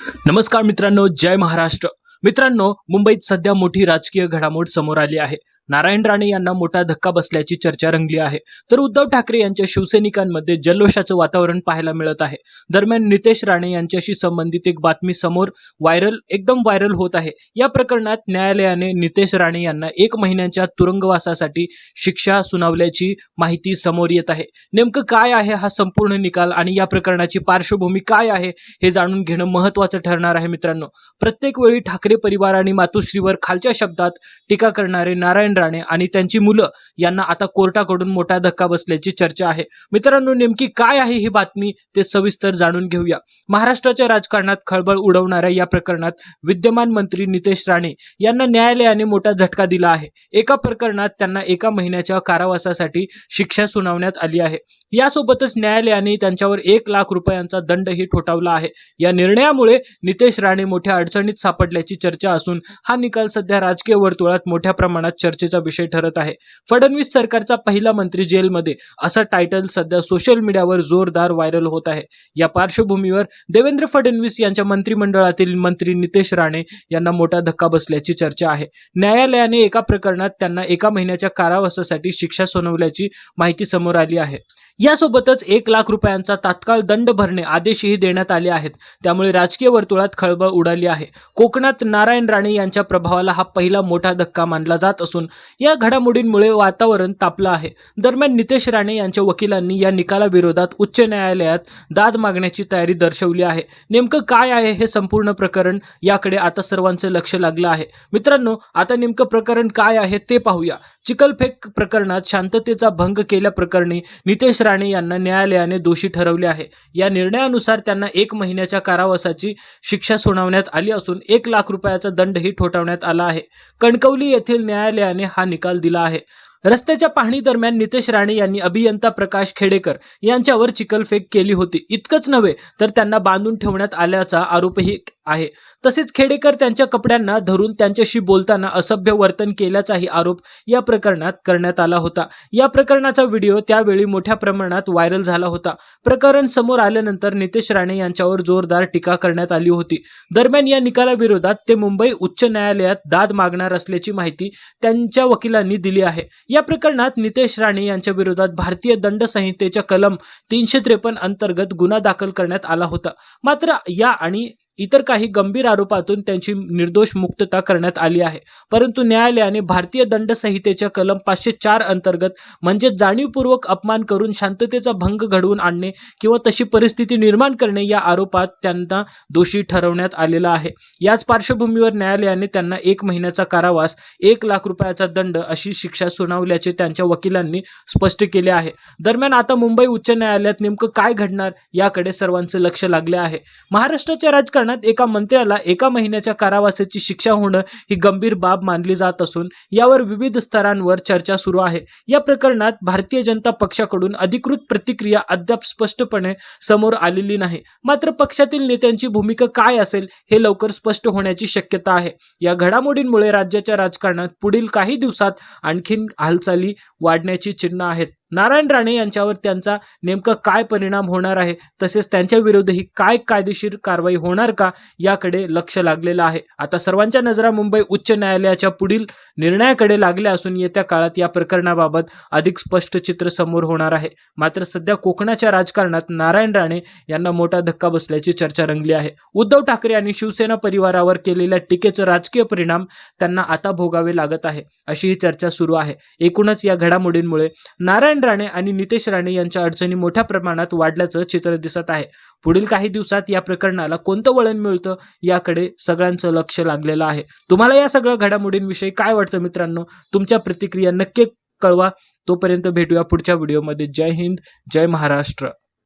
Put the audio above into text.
नमस्कार मित्रांनो, जय महाराष्ट्र. मित्रांनो, मुंबईत सध्या मोठी राजकीय घडामोड समोर आली आहे. नारायण राणे यांना मोठा धक्का बसल्याची चर्चा रंगली आहे. तर उद्धव ठाकरे यांच्या शिवसैनिकांमध्ये जल्लोषाचं वातावरण पाहायला मिळत आहे. दरम्यान नितेश राणे यांच्याशी संबंधित एक बातमी समोर एकदम व्हायरल होत आहे. या प्रकरणात न्यायालयाने नितेश राणे यांना 1 महिन्याच्या तुरुंगवासासाठी शिक्षा सुनावल्याची माहिती समोर येत आहे. नेमकं काय आहे हा संपूर्ण निकाल आणि या प्रकरणाची पार्श्वभूमी काय आहे हे जाणून घेणं महत्त्वाचं ठरणार आहे. मित्रांनो, प्रत्येक वेळी ठाकरे परिवार आणि मातोश्रीवर खालच्या शब्दात टीका करणारे नारायण राणे आणि त्यांची मुलं यांना आता कोर्टाकडून मोठा धक्का बसल्याची चर्चा आहे. मित्रांनो, नेमकी काय आहे ही बातमी ते सविस्तर जाणून घेऊया. महाराष्ट्राच्या राजकारणात खळबळ उडवणाऱ्या या प्रकरणात विद्यमान मंत्री नितेश राणे यांना न्यायालयाने मोठा झटका दिला आहे. एका प्रकरणात त्यांना 1 महिन्याच्या कारावासासाठी शिक्षा सुनावण्यात आली आहे. यासोबतच न्यायालयाने त्यांच्यावर 1 लाख रुपयांचा दंडही ठोठावला आहे. या निर्णयामुळे नितेश राणे मोठ्या अडचणीत सापडल्याची चर्चा असून हा निकाल सध्या राजकीय वर्तुळात मोठ्या प्रमाणात चर्चेचा विषय ठरत आहे. फडणवीस सरकारचा पहिला मंत्री जेलमध्ये असं टायटल सध्या सोशल मीडियावर जोरदार व्हायरल होत आहे. या पार्श्वभूमीवर देवेंद्र फडणवीस यांच्या मंत्रिमंडळातील मंत्री नितेश राणे यांना मोठा धक्का बसल्याची चर्चा आहे. न्यायालयाने एका प्रकरणात त्यांना 1 महिन्याच्या कारावासासाठी शिक्षा सुनावल्याची माहिती समोर आली आहे. यासोबतच 1 लाख रुपयांचा तात्काळ दंड भरणे आदेशही देण्यात आले आहेत. त्यामुळे राजकीय वर्तुळात खळबळ उडाली आहे. कोकणात नारायण राणे यांच्या प्रभावाला हा पहिला मोठा धक्का मानला जात असून या घडामोडींमुळे वातावरण तापलं आहे. दरम्यान नितेश राणे यांच्या वकिलांनी या निकालाविरोधात उच्च न्यायालयात दाद मागण्याची तयारी दर्शवली आहे. नेमकं काय आहे हे संपूर्ण प्रकरण, याकडे आता सर्वांचं लक्ष लागलं आहे. मित्रांनो, आता नेमकं प्रकरण काय आहे ते पाहूया. चिखलफेक प्रकरणात शांततेचा भंग केल्याप्रकरणी नितेश राणे यांना न्यायालयाने दोषी ठरवले आहे. या निर्णयानुसार त्यांना 1 महिन्याच्या कारावासाची शिक्षा सुनावण्यात आली असून 1 लाख रुपयाचा दंडही ठोठावण्यात आला आहे. कणकवली येथील न्यायालयाने हा निकाल दिला आहे. रस्त्याच्या पाहणी दरम्यान नितेश राणे यांनी अभियंता प्रकाश खेडेकर यांच्यावर चिखलफेक केली होती. इतकंच नव्हे तर त्यांना बांधून ठेवण्यात आल्याचा आरोपही आहे. तसेच खेडेकर त्यांच्या कपड्यांना धरून त्यांच्याशी बोलताना असभ्य वर्तन केल्याचाही आरोप या प्रकरणात करण्यात आला होता. या प्रकरणाचा व्हिडिओ त्यावेळी मोठ्या प्रमाणात व्हायरल झाला होता. प्रकरण समोर आल्यानंतर नितेश राणे यांच्यावर जोरदार टीका करण्यात आली होती. दरम्यान या निकालाविरोधात ते मुंबई उच्च न्यायालयात दाद मागणार असल्याची माहिती त्यांच्या वकिलांनी दिली आहे. या प्रकरणात नितेश राणे यांच्या विरोधात भारतीय दंड संहितेच्या कलम 353 अंतर्गत गुन्हा दाखल करण्यात आला होता. मात्र या आणि इतर काही गंभीर आरोपातून त्यांची निर्दोष मुक्तता करण्यात आली आहे. परंतु न्यायालयाने भारतीय दंड संहितेच्या कलम 504 अंतर्गत म्हणजे जाणीवपूर्वक अपमान करून शांततेचा भंग घडवून आणणे किंवा तशी परिस्थिती निर्माण करणे या आरोपात त्यांना दोषी ठरवण्यात आलेला आहे. याच पार्श्वभूमीवर न्यायालयाने त्यांना 1 महिन्याचा कारावास 1 लाख रुपयाचा दंड अशी शिक्षा सुनावल्याचे त्यांच्या वकिलांनी स्पष्ट केले आहे. दरम्यान आता मुंबई उच्च न्यायालयात नेमकं काय घडणार याकडे सर्वांचं लक्ष लागले आहे. महाराष्ट्राच्या राजकारणात एका मंत्र्याला 1 महिन्याच्या कारावासाची शिक्षा होणं ही गंभीर बाब मानली जात असून यावर विविध स्तरांवर चर्चा सुरू आहे. या प्रकरणात भारतीय जनता पक्षाकडून अधिकृत प्रतिक्रिया अद्याप स्पष्टपणे समोर आलेली नाही. मात्र पक्षातील नेत्यांची भूमिका काय असेल हे लवकर स्पष्ट होण्याची शक्यता आहे. या घडामोडींमुळे राज्याच्या राजकारणात पुढील काही दिवसात आणखीन हालचाली वाढण्याची चिन्ह आहेत. नारायण राणे यांच्यावर त्यांचा नेमका काय परिणाम होणार आहे, तसेच त्यांच्या विरोधातही काय कायदेशीर कारवाई होणार का याकडे लक्ष लागलेलं आहे. आता सर्वांच्या नजरा मुंबई उच्च न्यायालयाच्या पुढील निर्णयाकडे लागल्या असून येत्या काळात या प्रकरणाबाबत अधिक स्पष्ट चित्र समोर होणार आहे. मात्र सध्या कोकणाच्या राजकारणात नारायण राणे यांना मोठा धक्का बसल्याची चर्चा रंगली आहे. उद्धव ठाकरे आणि शिवसेना परिवारावर केलेल्या टीकेचे राजकीय परिणाम त्यांना आता भोगावे लागत आहे, अशी ही चर्चा सुरू आहे. एकूणच या घडामोडींमुळे नारायण राणे आणि नितेश राणे यांच्या अडचणी मोठ्या प्रमाणात वाढल्याचं चित्र दिसत आहे. पुढील काही दिवसात या प्रकरणाला कोणतं वळण मिळतं याकडे सगळ्यांचं लक्ष लागलेलं आहे. तुम्हाला या सगळ्या घडामोडींविषयी काय वाटतं मित्रांनो? तुमच्या प्रतिक्रिया नक्की कळवा. तोपर्यंत भेटूया पुढच्या व्हिडिओमध्ये. जय हिंद, जय महाराष्ट्र.